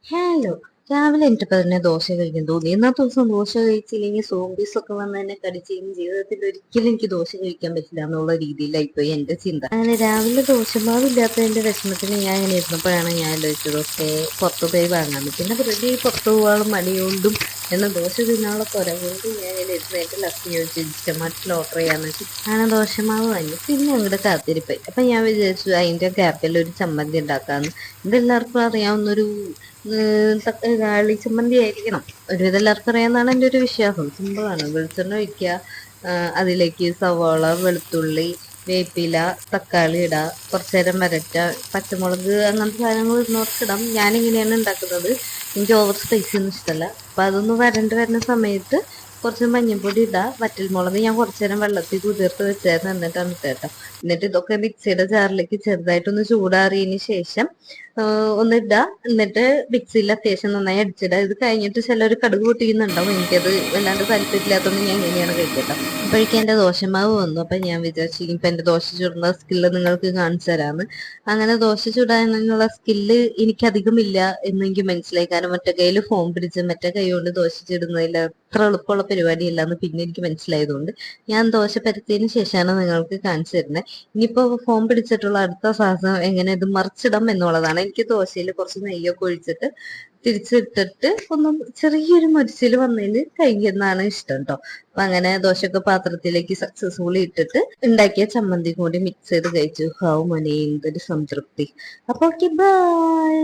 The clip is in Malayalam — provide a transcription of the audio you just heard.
ഹലോ. രാവിലെ എണീറ്റപ്പോ തന്നെ ദോശ കഴിക്കാൻ തോന്നി. ഇന്നത്തെ ദിവസം ദോശ കഴിച്ചില്ലെങ്കിൽ സോംബീസ് ഒക്കെ വന്ന് എന്നെ കടിച്ച് ജീവിതത്തിൽ ഒരിക്കലും എനിക്ക് ദോശ കഴിക്കാൻ പറ്റില്ല എന്നുള്ള രീതിയിലായിപ്പോയി എന്റെ ചിന്ത. അങ്ങനെ രാവിലെ ദോശമാവ് ഇല്ലാത്തതിന്റെ വിഷമത്തിന് ഞാൻ ഇങ്ങനെ ഇരുന്നപ്പോഴാണ് ഞാൻ ആലോചിച്ചത്, ഓക്കെ പുറത്തു പോയി വാങ്ങാന്ന്. പിന്നെ വെറുതെ പുറത്തു പോകാനുള്ള മടികൊണ്ടും എന്നാൽ ദോശ തിന്നാനുള്ള ത്വര കൊണ്ട് ഞാൻ ഇങ്ങനെ ഇരുന്നേറ്റ് ലക്കി ചോദിച്ചു ഇൻസ്റ്റമാർട്ടിൽ ഓർഡർ ചെയ്യാന്ന് വെച്ചു. അങ്ങനെ ദോശമാവ് വാങ്ങി. പിന്നെ അങ്ങോട്ട് കാത്തിരിപ്പായി. അപ്പൊ ഞാൻ വിചാരിച്ചു അതിന്റെ ഗ്യാപ്പിൽ ഒരു ചമ്മന്തി ഉണ്ടാക്കാന്ന്. ഇതെല്ലാവർക്കും അറിയാവുന്നൊരു തക്കാളി ചമ്മന്തി ആയിരിക്കണം. ഒരുവിധം എല്ലാവർക്കും അറിയാമെന്നാണ് എൻ്റെ ഒരു വിശ്വാസം. സിമ്പിളാണ്. വെളിച്ചെണ്ണ ഒഴിക്കുക, അതിലേക്ക് സവാള, വെളുത്തുള്ളി, വേപ്പില, തക്കാളി ഇടുക, കുറച്ചു നേരം വരട്ടുക, പച്ചമുളക് അങ്ങനത്തെ സാധനങ്ങൾ ഇടുന്നവർക്കിടാം. ഞാനിങ്ങനെയാണ് ഉണ്ടാക്കുന്നത്. എനിക്ക് ഓവർ സ്പൈസി ഒന്നും ഇഷ്ടമല്ല. അപ്പൊ അതൊന്ന് വരണ്ട് വരുന്ന സമയത്ത് കുറച്ച് മഞ്ഞൾപ്പൊടി ഇടുക. വറ്റൽമുളക് ഞാൻ കുറച്ചു നേരം വെള്ളത്തിൽ കുതിർത്ത് വെച്ചായിരുന്നു, എന്നിട്ടാണ് ഇട്ടേട്ടോ. എന്നിട്ട് ഇതൊക്കെ മിക്സിയുടെ ജാറിലേക്ക് ചെറുതായിട്ടൊന്ന് ചൂടാറിയതിന് ശേഷം ഒന്നിടുക. എന്നിട്ട് മിക്സിയിൽ അത്യാവശ്യം നന്നായി അടിച്ചിടുക. ഇത് കഴിഞ്ഞിട്ട് ചിലർ കടുക് പൊട്ടിക്കുന്നുണ്ടാവും. എനിക്കത് വല്ലാണ്ട് താല്പര്യമില്ലാത്തതുകൊണ്ട് ഞാൻ ഇങ്ങനെയാണ് കഴിക്കട്ടോ. അപ്പോഴേക്കും എന്റെ ദോശമാവ് വന്നു. അപ്പൊ ഞാൻ വിചാരിച്ചു ഇപ്പൊ എന്റെ ദോശ ചുടുന്ന സ്കില്ല് നിങ്ങൾക്ക് കാണിച്ചു തരാന്ന്. അങ്ങനെ ദോശ ചുടാനുള്ള സ്കില്ല് എനിക്കധികം ഇല്ല എന്ന് എനിക്ക് മനസ്സിലായി. കാരണം മറ്റേ കയ്യിൽ ഫോം പിടിച്ച് മറ്റേ കൈ കൊണ്ട് ദോശ ചുടുന്നതിൽ അത്ര എളുപ്പമുള്ള പരിപാടിയല്ല എന്ന് പിന്നെ എനിക്ക് മനസ്സിലായതുകൊണ്ട് ഞാൻ ദോശ പരത്തിയതിന് ശേഷമാണ് നിങ്ങൾക്ക് കാണിച്ചു തരുന്നത്. ഇനിയിപ്പോ ഫോം പിടിച്ചിട്ടുള്ള അടുത്ത സാഹസം എങ്ങനെ ഇത് മറിച്ചിടാം എന്നുള്ളതാണ്. എനിക്ക് ദോശയിൽ കുറച്ച് നെയ്യൊക്കെ ഒഴിച്ചിട്ട് തിരിച്ചിട്ടിട്ട് ഒന്ന് ചെറിയൊരു മൊരിച്ചിൽ വന്നതിന് കഴിയുന്നതാണ് ഇഷ്ടം കേട്ടോ. അപ്പൊ അങ്ങനെ ദോശയൊക്കെ പാത്രത്തിലേക്ക് സക്സസ്ഫുള്ളി ഇട്ടിട്ട് ഉണ്ടാക്കിയ ചമ്മന്തി കൂടി മിക്സ് ചെയ്ത് കഴിച്ചു. ഹാവ് മോനെ എന്തൊരു സംതൃപ്തി. അപ്പൊ ഓക്കെ ബൈ.